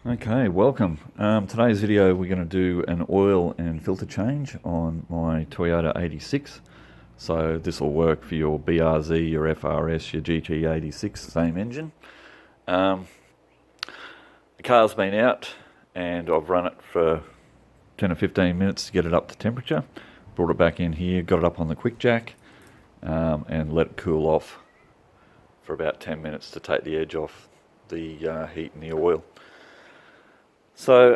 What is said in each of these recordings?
Okay, welcome. Today's video we're going to do an oil and filter change on my Toyota 86. So this will work for your BRZ, your FRS, your GT86, same engine. The car's been out and I've run it for 10 or 15 minutes to get it up to temperature. Brought it back in here, got it up on the quick jack and let it cool off for about 10 minutes to take the edge off the heat in the oil. So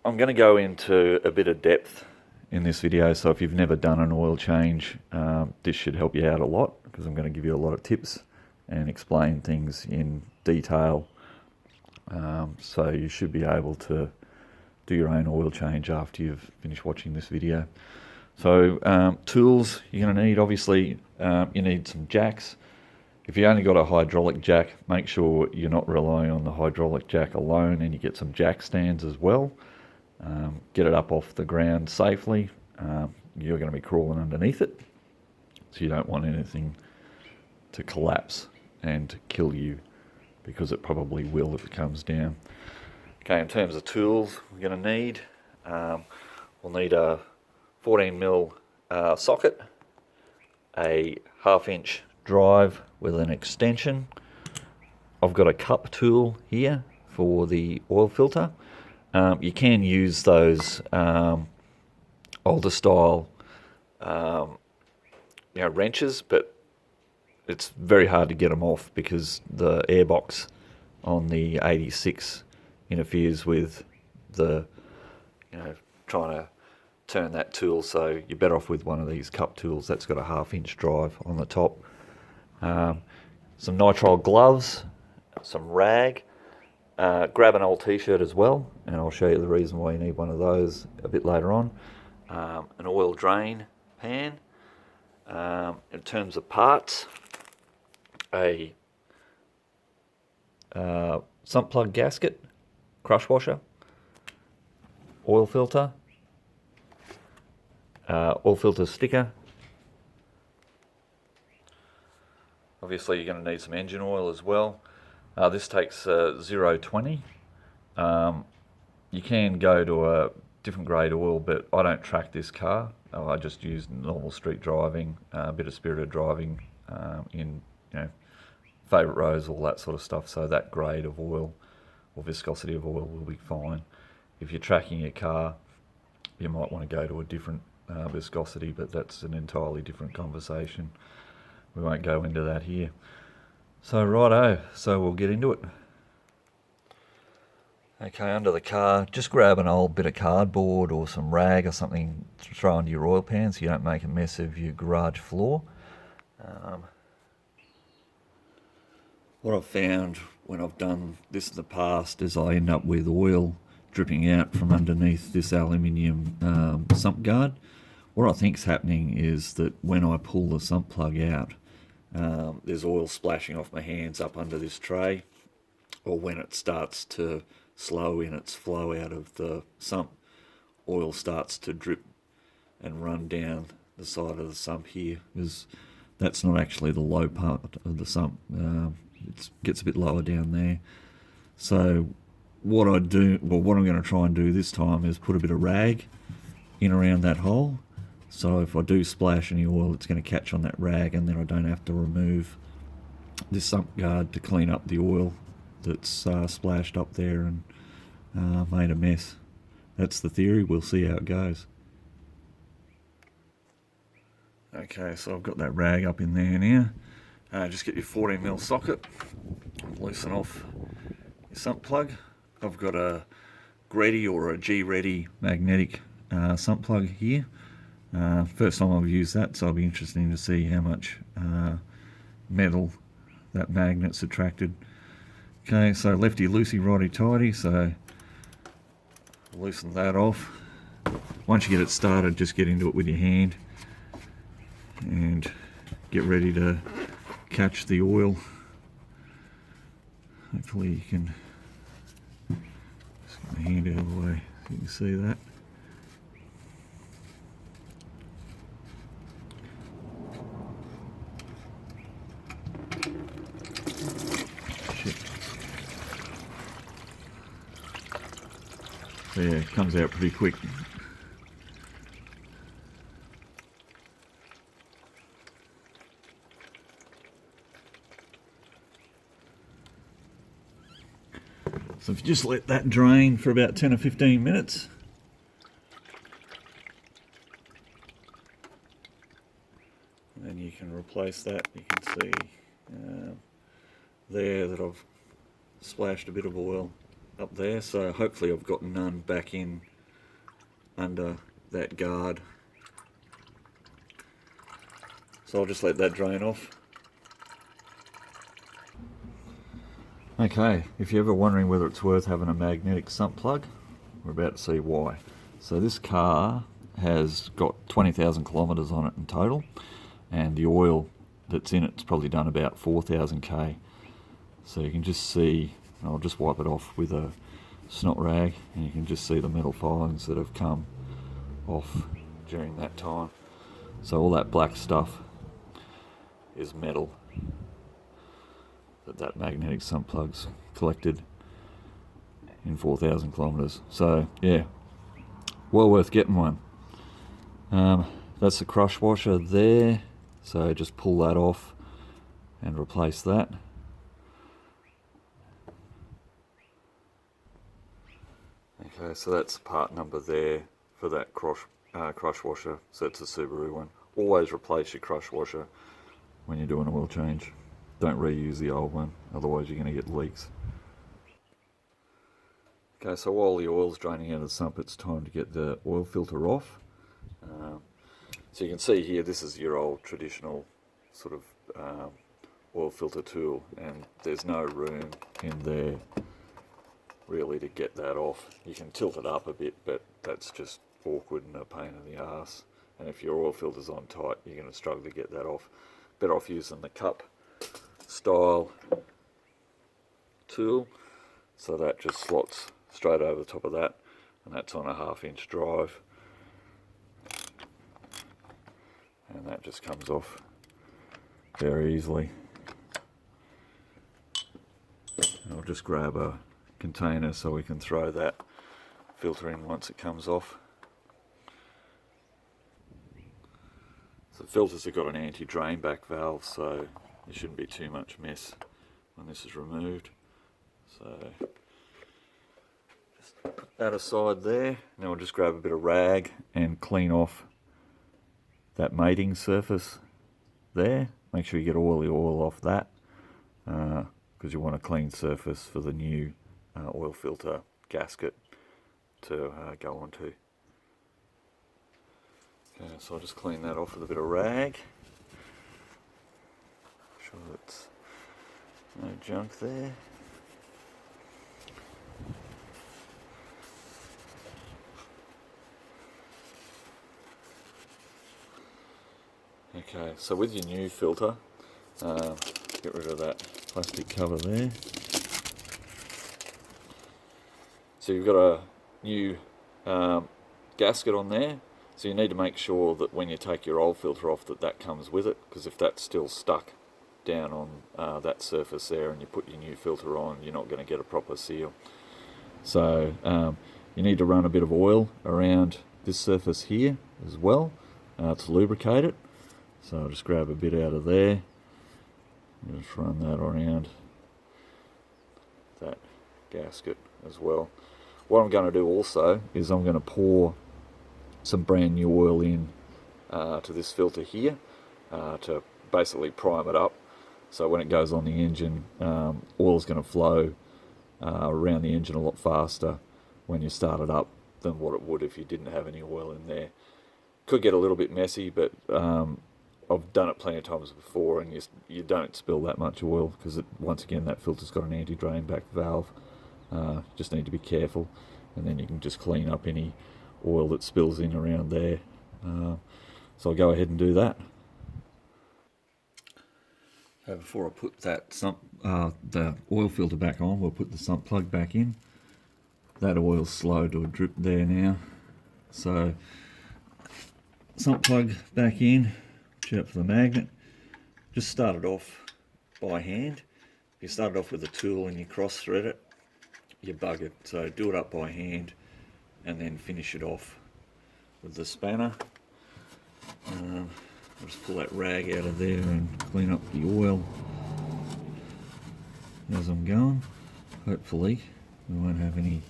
I'm going to go into a bit of depth in this video, so if you've never done an oil change, this should help you out a lot, because I'm going to give you a lot of tips and explain things in detail, so you should be able to do your own oil change after you've finished watching this video. So tools you're going to need, obviously you need some jacks. If you only got a hydraulic jack, make sure you're not relying on the hydraulic jack alone, and you get some jack stands as well. Get it up off the ground safely. You're going to be crawling underneath it, so you don't want anything to collapse and kill you, because it probably will if it comes down. Okay, in terms of tools we're going to need, we'll need a 14mm socket, a 1/2 inch drive with an extension. I've got a cup tool here for the oil filter. You can use those older style wrenches, but it's very hard to get them off because the airbox on the 86 interferes with the trying to turn that tool, so you're better off with one of these cup tools that's got a 1/2 inch drive on the top. Some nitrile gloves, some rag, grab an old t-shirt as well, and I'll show you the reason why you need one of those a bit later on. An oil drain pan. In terms of parts, a sump plug gasket, crush washer, oil filter sticker. Obviously you're going to need some engine oil as well. This takes 020. You can go to a different grade oil, but I don't track this car. I just use normal street driving, a bit of spirited driving in favourite roads, all that sort of stuff. So that grade of oil or viscosity of oil will be fine. If you're tracking your car, you might want to go to a different viscosity, but that's an entirely different conversation. We won't go into that here. So righto, so we'll get into it. Okay, under the car, just grab an old bit of cardboard or some rag or something to throw into your oil pan so you don't make a mess of your garage floor. What I've found when I've done this in the past is I end up with oil dripping out from underneath this aluminium sump guard. What I think's happening is that when I pull the sump plug out, there's oil splashing off my hands up under this tray, or when it starts to slow in its flow out of the sump, oil starts to drip and run down the side of the sump here, because that's not actually the low part of the sump. It gets a bit lower down there. So what I'm going to try and do this time is put a bit of rag in around that hole. So if I do splash any oil, it's going to catch on that rag, and then I don't have to remove this sump guard to clean up the oil that's splashed up there and made a mess. That's the theory. We'll see how it goes. Okay, so I've got that rag up in there now. Just get your 14mm socket, loosen off your sump plug. I've got a Gredi or a G-Ready magnetic sump plug here. First time I've used that, so it'll be interesting to see how much metal that magnet's attracted. Okay, so lefty loosey, righty tighty, so loosen that off. Once you get it started, just get into it with your hand and get ready to catch the oil. Hopefully you can just get my hand out of the way so you can see that. So yeah, it comes out pretty quick. So if you just let that drain for about 10 or 15 minutes, then you can replace that. You can see there that I've splashed a bit of oil up there, so hopefully I've got none back in under that guard. So I'll just let that drain off. Okay, if you're ever wondering whether it's worth having a magnetic sump plug, we're about to see why. So this car has got 20,000 kilometres on it in total, and the oil that's in it's probably done about 4,000 k. So you can just see, I'll just wipe it off with a snot rag, and you can just see the metal filings that have come off during that time. So all that black stuff is metal that magnetic sump plug's collected in 4,000 kilometres. So yeah, well worth getting one. That's the crush washer there, so just pull that off and replace that. Okay, so that's part number there for that crush washer. So it's a Subaru one. Always replace your crush washer when you do an oil change. Don't reuse the old one, otherwise you're going to get leaks. Okay, so while the oil's draining out of the sump, it's time to get the oil filter off. So you can see here, this is your old traditional sort of oil filter tool, and there's no room in there really to get that off. You can tilt it up a bit, but that's just awkward and a pain in the ass. And if your oil filter's on tight, you're going to struggle to get that off. Better off using the cup style tool. So that just slots straight over the top of that, and that's on a 1/2 inch drive. And that just comes off very easily. And I'll just grab a container so we can throw that filter in once it comes off. So the filters have got an anti-drain back valve, so there shouldn't be too much mess when this is removed. So just put that aside there. Now we'll just grab a bit of rag and clean off that mating surface there. Make sure you get all the oil off that, because you want a clean surface for the new oil filter gasket to go onto. Okay, so I'll just clean that off with a bit of rag. Make sure it's no junk there. Okay, so with your new filter, get rid of that plastic cover there. So you've got a new gasket on there, so you need to make sure that when you take your old filter off that comes with it, because if that's still stuck down on that surface there and you put your new filter on, you're not going to get a proper seal. So you need to run a bit of oil around this surface here as well to lubricate it. So I'll just grab a bit out of there, just run that around that gasket as well. What I'm going to do also is I'm going to pour some brand new oil in to this filter here to basically prime it up. So when it goes on the engine, oil is going to flow around the engine a lot faster when you start it up than what it would if you didn't have any oil in there. Could get a little bit messy, but I've done it plenty of times before, and you don't spill that much oil because once again that filter's got an anti-drain back valve. Just need to be careful, and then you can just clean up any oil that spills in around there. So I'll go ahead and do that. Before I put that the oil filter back on, we'll put the sump plug back in. That oil's slow to a drip there now. So sump plug back in. Watch out for the magnet. Just start it off by hand. If you start it off with a tool and you cross thread it, you're buggered. So do it up by hand and then finish it off with the spanner. I'll just pull that rag out of there and clean up the oil as I'm going. Hopefully we won't have any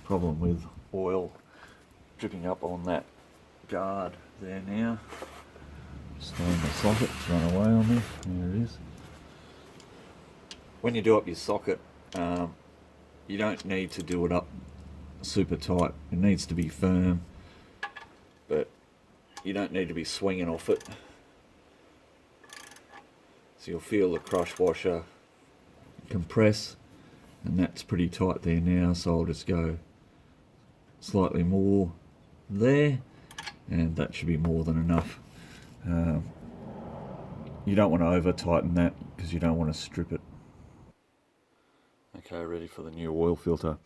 problem with oil dripping up on that guard there now. Just letting the socket run away on me. There it is. When you do up your socket, you don't need to do it up super tight. It needs to be firm, but you don't need to be swinging off it. So you'll feel the crush washer compress, and that's pretty tight there now, so I'll just go slightly more there, and that should be more than enough. You don't want to over tighten that because you don't want to strip it. Okay, ready for the new oil filter.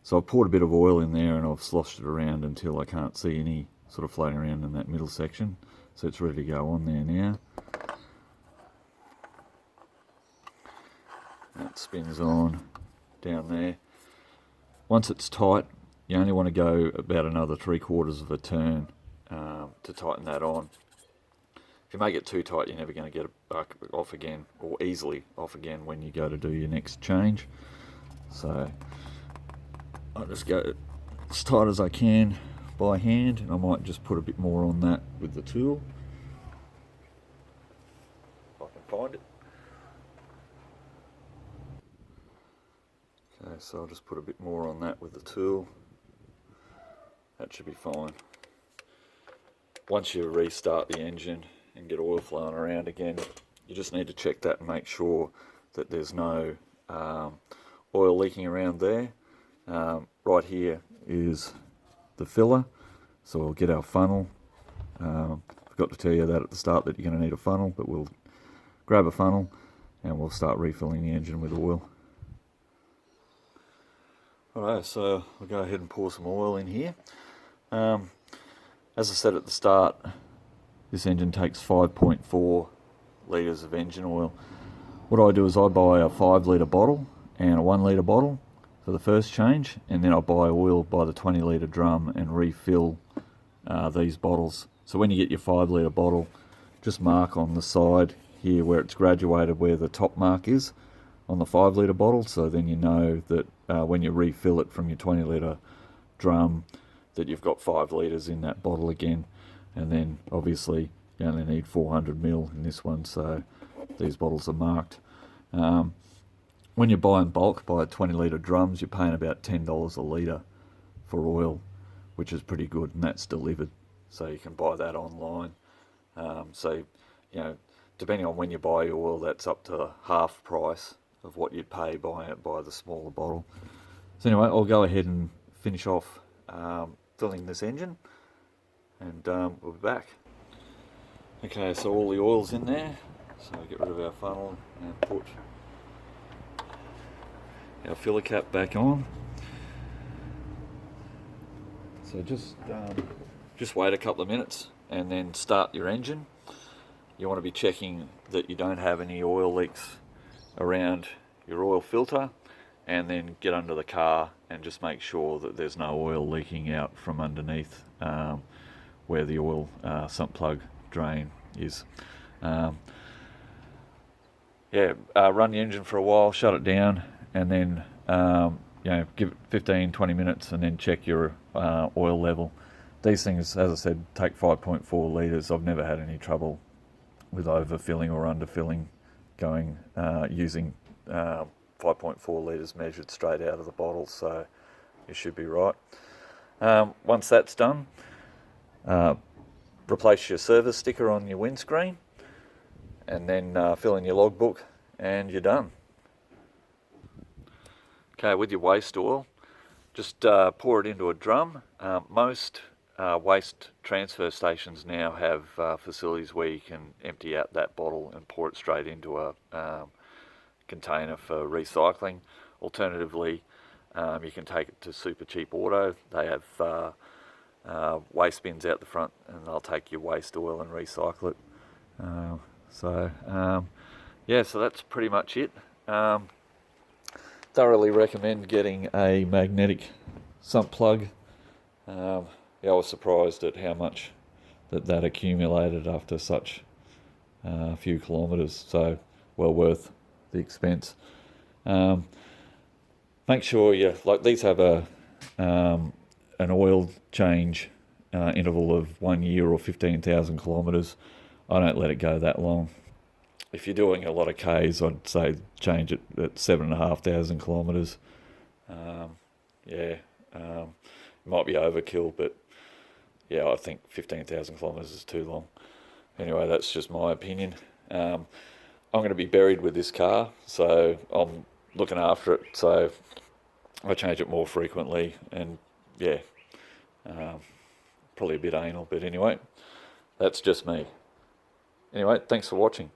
So I've poured a bit of oil in there and I've sloshed it around until I can't see any sort of floating around in that middle section. So it's ready to go on there now. That spins on down there. Once it's tight, you only want to go about another 3/4 of a turn to tighten that on. If you make it too tight, you're never going to get it off again, or easily off again when you go to do your next change. So I just go as tight as I can by hand, and I might just put a bit more on that with the tool if I can find it. Okay, so I'll just put a bit more on that with the tool. That should be fine. Once you restart the engine and get oil flowing around again, you just need to check that and make sure that there's no oil leaking around there. Right here is the filler, so we'll get our funnel. Forgot to tell you that at the start that you're going to need a funnel, but we'll grab a funnel and we'll start refilling the engine with oil. Alright, so we'll go ahead and pour some oil in here. As I said at the start, this engine takes 5.4 litres of engine oil. What I do is I buy a 5 litre bottle and a 1 litre bottle for the first change, and then I buy oil by the 20 litre drum and refill these bottles. So when you get your 5 litre bottle, just mark on the side here where it's graduated, where the top mark is on the 5 litre bottle, so then you know that when you refill it from your 20 litre drum, that you've got 5 litres in that bottle again. And then obviously you only need 400 ml in this one, so these bottles are marked. When you buy in bulk, buy 20 litre drums, you're paying about $10 a litre for oil, which is pretty good, and that's delivered, so you can buy that online. So, you know, depending on when you buy your oil, that's up to half price of what you'd pay buying it by the smaller bottle. So anyway, I'll go ahead and finish off filling this engine, and we'll be back. Okay, so all the oil's in there, so get rid of our funnel and put our filler cap back on. So just wait a couple of minutes and then start your engine. You want to be checking that you don't have any oil leaks around your oil filter, and then get under the car and just make sure that there's no oil leaking out from underneath where the oil sump plug drain is. Run the engine for a while, shut it down, and then give it 15-20 minutes and then check your oil level. These things, as I said, take 5.4 litres. I've never had any trouble with overfilling or underfilling using 5.4 litres measured straight out of the bottle, so you should be right. Once that's done, replace your service sticker on your windscreen, and then fill in your logbook, and you're done. Okay, with your waste oil, just pour it into a drum. Most waste transfer stations now have facilities where you can empty out that bottle and pour it straight into a container for recycling. Alternatively, you can take it to Super Cheap Auto. They have waste bins out the front, and they'll take your waste oil and recycle it. So that's pretty much it. Thoroughly recommend getting a magnetic sump plug Yeah, I was surprised at how much that accumulated after such few kilometres, so well worth the expense. Make sure these have an oil change interval of 1 year or 15,000 kilometres. I don't let it go that long. If you're doing a lot of Ks, I'd say change it at 7,500 kilometres. It might be overkill, but yeah, I think 15,000 kilometres is too long. Anyway, that's just my opinion. I'm going to be buried with this car, so I'm looking after it, so I change it more frequently, and yeah, probably a bit anal, but anyway, that's just me. Anyway, thanks for watching.